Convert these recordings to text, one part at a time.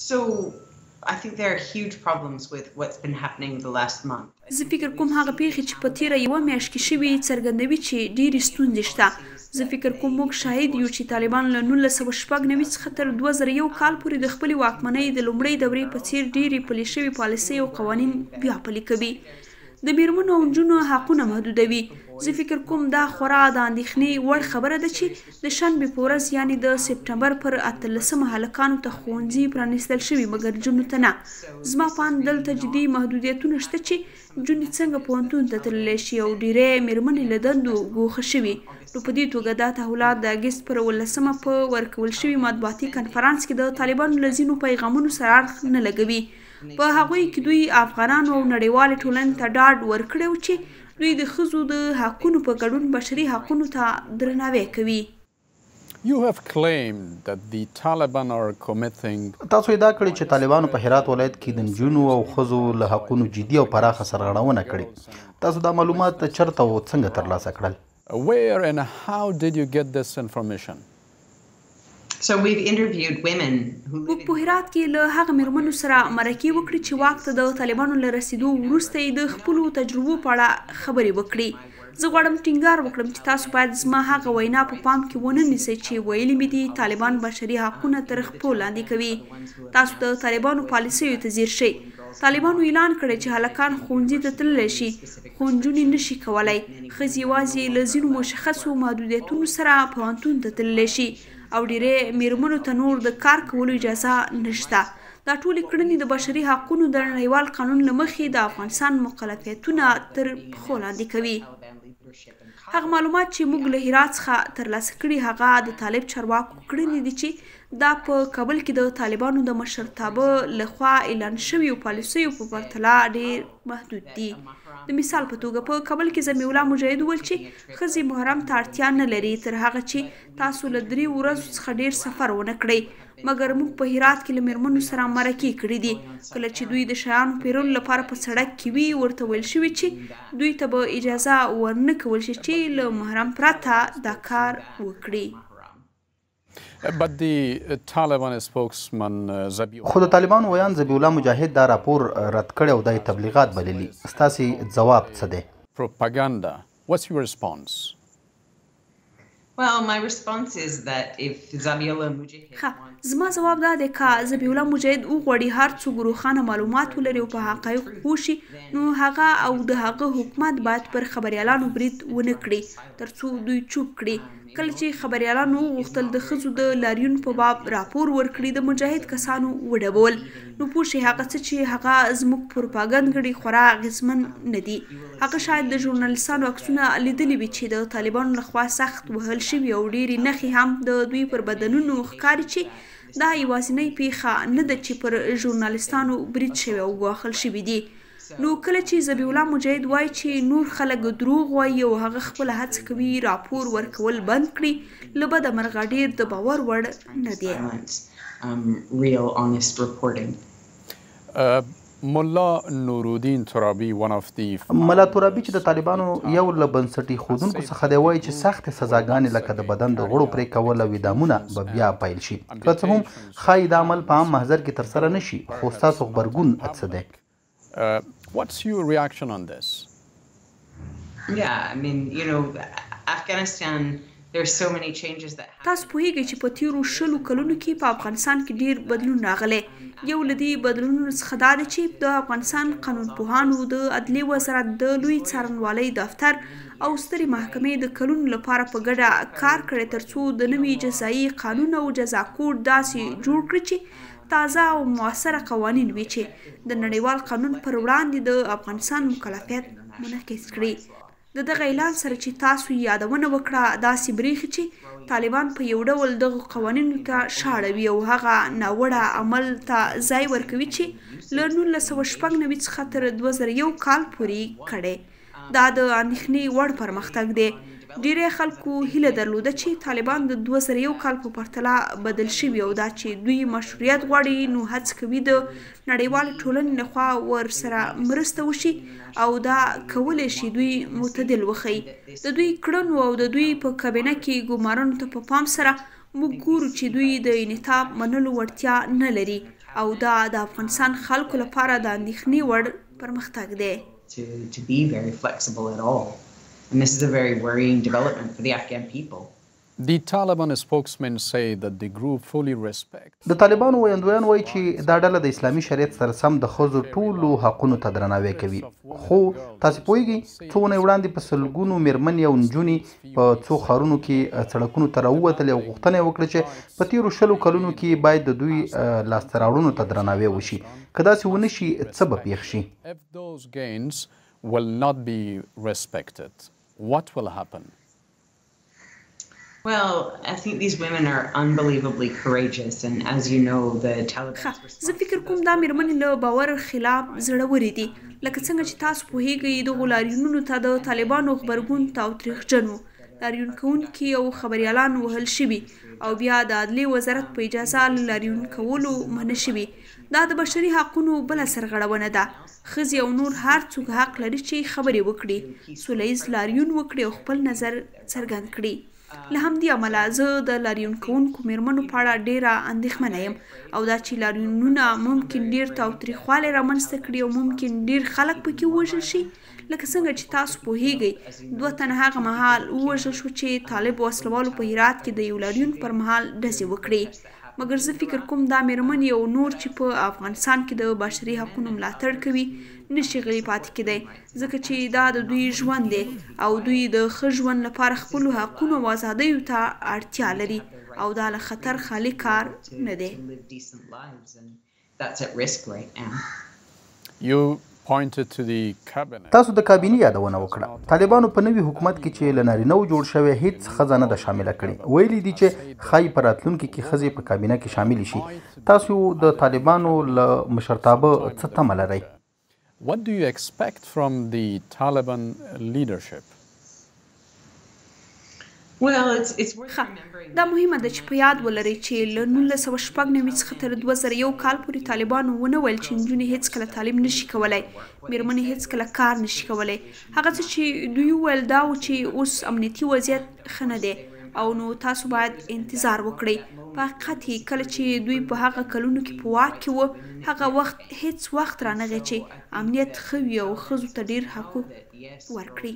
So I think there are huge problems with what's been happening the last month. زه فکر کوم هغه پیښې چې په تیره یوه میاشت کې شوي څرګندوي چې ډېرې ستونزې شته. زه فکر کوم موږ شاهد یو چې طالبان له 1996 څخه تر 2001 کال پورې د خپلې واکمنۍ د لومړۍ دورې په څیر ډېرې پلي شوې پالیسۍ او قوانین بیا پلي کوي. د میرمنو او نجونو حقونه محدودوي. زه فکر کوم دا خورا د اندېښنې وړ خبره ده چې د شنبې په ورځ یعنې د سپټمبر پر 18 هلکانو ته ښوونځي پرانیستل شوي مګر نجونو ته نه. زما په اند دلته جدي محدودیتونه شته چې نجونې څنګه پوهنتون ته تللی شي او ډېری میرمنې له دندو ګوښه شوي. نو په دې توګه دا تحولات د اګست پر 18 په ورکول شوي مطبوعاتي کنفرانس کې د طالبانو له ځینو پیغامونو سره اړخ نه لګوي. په هغوی کې دوی افغانانو او نړیوالې ټولنې ته ډاډ ورکړی و چې دوی د ښځو د حقونو په ګډون بشري حقونو ته درناوی کوي. You have claimed that the Taliban are committing. تاسو ادعا کړې چې طالبانو په هرات ولایت کې د نجونو او ښځو له حقونو جدي او پراخه سرغړونه کړې. تاسو دا معلومات چېرته او څنګه ترلاسه کړل؟ Where and how did you get this information? So we've interviewed women who موږ په هرات کې له هغه میرمنو سره مرکې وکړې چې واک ته د طالبانو له رسیدو وروسته یې د خپلو تجربو په اړه خبرې وکړي. زه غواړم ټینګار وکړم چې تاسو باید زما هغه وینا په پام کې ونه نیسئ چې ویلي مې دي طالبان بشري حقونه تر خپلو لاندې کوي. تاسو د طالبانو پالیسیو ته ځیر شئ. طالبانو اعلان کړی چې هلکان ښوونځي ته تللی شي خو نجونې نشي کولی. ښځې یوازې له ځینو مشخصو محدودیتونو سره پوهنتون ته تللی شي او ډېری میرمنو ته نور د کار کولو اجازه نشته. دا ټولې کړنې د بشري حقونو د نړیوال قانون له مخې د افغانستان مکلفیتونه تر پښو لاندې کوي. هغه معلومات چې موږ له هرات څخه ترلاسه کړي هغه د طالب چارواکو کړنې دي چې دا په کابل کې د طالبانو د مشرتابه لخوا اعلان شویو پالیسیو په پرتله ډېر محدود دي. د مثال په توګه په کابل کې ضمیع الله مجاهد وویل چې ښځې محرم ته اړتیا نه لري تر هغه چې تاسو له 3 ورځو څخه ډېر سفر ونه کړئ. مګر موږ په هرات کې له میرمنو سره مرکې کړي دي. کله چې دوی د شیانو پیرلو لپاره په سړک کې وي ورته ویل شوي چې دوی ته به اجازه ورنه کول شي چې له محرم پرته دا کار وکړي. But the Taliban spokesman خو د طالبانو ویان ذبیح الله مجاهد دا راپور رد کړی او دا تبلیغات بللي. ستاسې ځواب څه دی؟ Propaganda. What's your response? Well, my response is that if Zabiullah Mujahid زما ځواب دا دی که ذبیح الله مجاهد وغواړي هر څوک روښانه معلومات ولري او په حقایقو پوه شي نو هغه او د هغه حکومت باید پر خبریالانو برید ونه کړي تر څو دوی چوپ کړي. کله چې خبریالانو وغوښتل د ښځو د لاریون په باب راپور ورکړي د مجاهد کسانو وډبول. نو پوه شئ هغه څه چې هغه زموږ پروپاګند ګړي خورا اغېزمن نه دي. هغه شاید د ژورنالیستانو عکسونه لیدلي وي چې د طالبانو لخوا سخت وهل شوي او ډېرې نښې هم د دوی پر بدنونو ښکاري چې دا یوازینۍ پیښه نه ده چې پر ژورنالیستانو برید شوی او ګواښل شوي دي. نو کله چې ذبیح الله مجاهد وایي چې نور خلک دروغ وایي او هغه خپله هڅه کوي راپور ورکول بند کړي له بده مرغه ډېر د باور وړ نه دی. ملا نورالدین ترابي ملا ترابي چې د طالبانو یو له بنسټي ښودونکو څخه دی وایي چې سختې سزاګانې لکه د بدن د غړو پرې کول او اعدامونه به بیا پیل شي. که څه هم ښایي دا عمل په عام محضر کې ترسره نه شي خو ستاسو غبرګون څه دی؟ What's your reaction on this? Yeah, I mean, you know, Afghanistan, there's so many changes that تاسو پوهیږئ چې په تیرو 20 کلونو کې په افغانستان کې ډیر بدلون راغلی. یو له دې بدلونونو څخه دا ده چې د افغانستان قانونپوهانو د عدلیې وزارت د لوی څارنوالۍ دفتر او سترې محکمې د کلونو لپاره په ګډه کار کړی تر څو د نوي جزایي قانون او جزا کوډ داسې جوړ کړي چې تازه او مؤثره قوانین وي چې د نړیوال قانون پر وړاندې د افغانستان مکلفیت منعکس کړي. د دغه اعلان سره چې تاسو یادونه وکړه داسې بریښي چې طالبان په یو ډول دغه قوانینو ته شاړوي او هغه ناوړه عمل ته ځای ورکوي چې له 1996 څخه تر 2001 کال پورې کړی. دا د اندېښنې وړ پرمختګ دی. ډیری خلکو هیله درلوده چې طالبان د 2001 کال په پرتله بدل شوي او دا چې دوی مشروعیت غواړي نو هڅه کوي د نړیوالې ټولنې لخوا ورسره مرسته وشي او دا کولی شي دوی معتدل وښیي. د دوی کړنو او د دوی په کابینه کې ګمارنو ته په پام سره موږ ګورو چې دوی د انعطاف منلو وړتیا نه لري او دا د افغانستان خلکو لپاره د اندېښنې وړ پرمختګ دی. To be very flexible at all. And this is a very worrying development for the Afghan people. The Taliban spokesmen say that the group fully respects. د طالبانو ویاندویان وایي چې دا ډله د اسلامي شریعت سره سم د ښځو ټولو حقونو ته درناوی کوي. خو تاسو پوهیږئ څو ونې وړاندې په سلګونو میرمنې او نجونې په څو ښارونو کې سړکونو ته راووتلې او غوښتنه یې وکړه چې په تېرو 20 کلونو کې باید د دوی لاسته راوړنو ته درناوی وشي. که داسې ونه شي څه به پېښ شي؟ If those gains will not be respected, what will happen? Well, I think these women are unbelievably courageous, and as you know, the Taliban. زه فکر کوم دا میرمنې له باور خلاف زړورې دي. لکه څنګه چې تاسو پوهیږئ دغو لاریونونو ته د طالبانو غبرګون تاوتریخجن و. لاریون کوونکي او خبریالان وهل شوي او بیا د عدلیې وزارت په اجازه له لاریون کولو منع شوي. دا د بشري حقونو بله سرغړونه ده. ښځې او نور هر څوک حق لري چې خبرې وکړي، سوله ییز لاریون وکړي او خپل نظر څرګند کړي. له همدې امله زه د لاریون کوونکو میرمنو په اړه ډیره اندېښمنه یم او دا چې لاریونونه ممکن ډیر تاوتریخوالی رامنځته کړي او ممکن ډیر خلک پکې ووژل شي. لکه څنګه چې تاسو پوهیږئ 2 تنه هغه مهال ووژل شو چې طالب وسلوالو په هرات کې د یو لاریون پر مهال ډزې وکړي. مګر زه فکر کوم دا میرمنې او نور چې په افغانستان کې د بشري حقونو ملاتړ کوي نشي غلی پاتې کېدی، ځکه چې دا د دوی ژوند دی او دوی د ښه ژوند لپاره خپلو حقونو او ازادیو ته اړتیا لري او دا له خطر خالي کار نه دی. You pointed to the cabinet. تاسو د کابینې یادونه وکړه. طالبانو په نوي حکومت کې چې له نارینه‌و جوړ شوی هیڅ ښځه نه ده شامله کړې. ویلي دي چې ښایي په راتلونکي کې ښځې په کابینه کې شاملې شي. تاسو د طالبانو له مشرتابه څه تمه لرئ؟ What do you expect from the Taliban leadership? Well, it's worth remembering. دا مهمه ده چې په یاد ولرئ چې له 1996 څخه تر 2001 کال پورې طالبانو ونه ویل چې نجونې هیڅکله تعلیم نشي کولی، میرمنې هیڅکله کار نشي کولی. هغه څه چې دوی وویل دا و چې اوس امنیتي وضعیت ښه نه دی او نو تاسو باید انتظار وکړئ. په حقیقت کې کله چې دوی په هغه کلونو کې په واک کې وو هغه وخت هیڅ وخت رانغی چې امنیت ښه وي او ښځو ته ډیر حقوق ورکړي.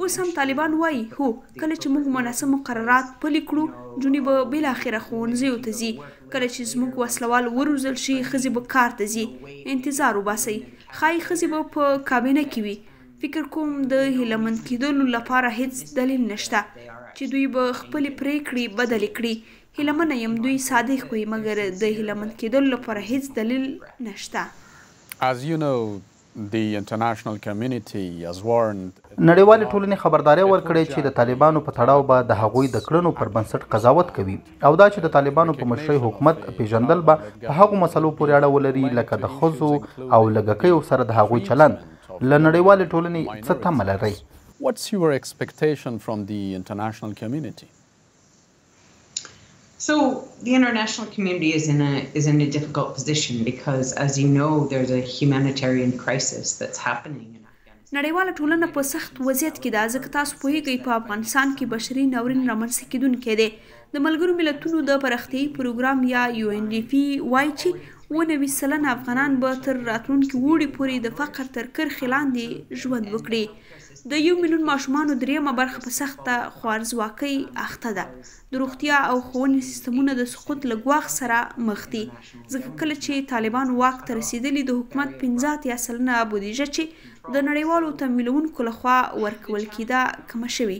اوس هم طالبان وایي هو کله چې موږ مناسب مقررات پلي کړو نجونې به بالاخره ښوونځیو ته ځي. کله چې زموږ وسلوال وروزل شي ښځې به کار ته ځي. انتظار وباسئ، ښایي ښځې به په کابینه کې وي. فکر کوم د هیلهمند کېدلو لپاره هیڅ دلیل نشته چې دوی به خپلې پریکړې بدلې کړي. هیلهمنه یم دوی صادق وي مګر د هیلهمند کېدلو لپاره هیڅ دلیل نشته. As you know, the international community has warned. نړیوالې ټولنې خبرداری ورکړې چې د طالبانو په تړاو به د هغوی د کړنو پر بنسټ قضاوت کوي او دا چې د طالبانو په مشرۍ حکومت پیژندل به په هغو مسلو پورې اړه ولري لکه د ښځو او لږکیو سره د هغوی چلند. له نړیوالې ټولنې څه تمه لرئ؟ What's your expectation from the international community? So the international community is in a difficult position because, as you know, there's a humanitarian crisis that's happening in Afghanistan. نړیواله ټولنه په سخت وضعیت کې ده ځکه تاسو پوهیږئ په افغانستان کې بشري ناورین رامنځته کېدونکی دی. د ملګرو ملتونو د پراختیایي پروګرام یا UNDP وایي چې 90% افغانان به تر راتلونکي اوړي پورې د فقر تر کرښې لاندې ژوند وکړي. د 1 میلیون ماشومانو 3مه برخه په سخته خوارځواکۍ اخته ده. د روغتیا او ښوونې سیستمونه د سقوط له ګواښ سره مخ دي ځکه کله چې طالبان واک ته رسېدلي د حکومت 15% بودیجه چې د نړیوالو تمویلونکو لخوا ورکول کېده کمه شوې.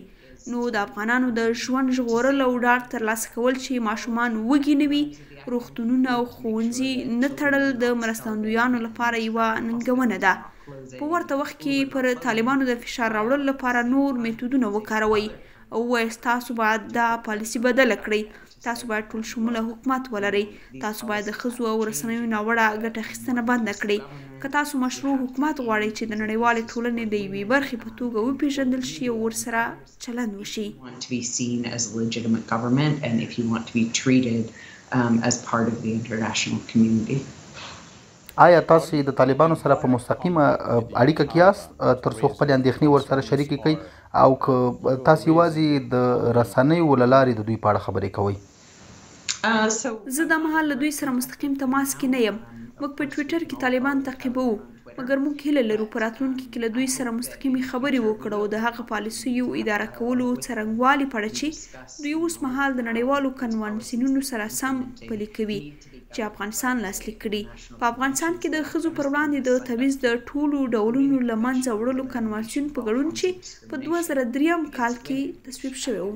نو د افغانانو د ژوند ژغورل او ډاډ ترلاسه کول چې ماشومان وږي نه وي، روغتونونه او ښوونځي نه تړل د مرستندویانو لپاره یوه ننګونه ده. په ورته وخت کې پر طالبانو د فشار راوړلو لپاره نور میتودونه وکاروئ او ووایاست تاسو باید دا پالیسي بدله کړئ، تاسو باید ټول شموله حکومت ولرئ، تاسو باید د ښځو او رسنیو ناوړه ګټه اخیستنه بنده کړئ. که تاسو مشروع حکومت غواړئ چې د نړیوالې ټولنې د یوې برخې په توګه وپیژندل شي او ورسره چلند وشي. Want to be seen as a legitimate government and if you want to be treated as part of the international community. آیا تاسو د طالبانو سره په مستقیمه اړیکه کې یاست ترڅو خپل اندېښنې ورسره شریکې کړئ او که تاسو یوازې د رسنیو له لارې د دوی په اړه خبرې کوئ؟ زه دا مهال له دوی سره مستقیم تماس کې نه یم. موږ په ټویټر کې طالبان تعقیبوو، مګر موږ هیله لرو په راتلونکي کې له دوی سره مستقیمې خبرې وکړو او د هغه پالیسیو اداره کولو څرنګوالي په اړه چې دوی اوس مهال د نړیوالو کنوانسیونونو سره سم پلي کوي چې افغانستان لاسلیک کړي. په افغانستان کې د ښځو پر وړاندې د تبعیض د ټولو ډولونو له منځه وړلو کنوانسیون په ګډون چې په 2003 کال کې تصویب شوی و.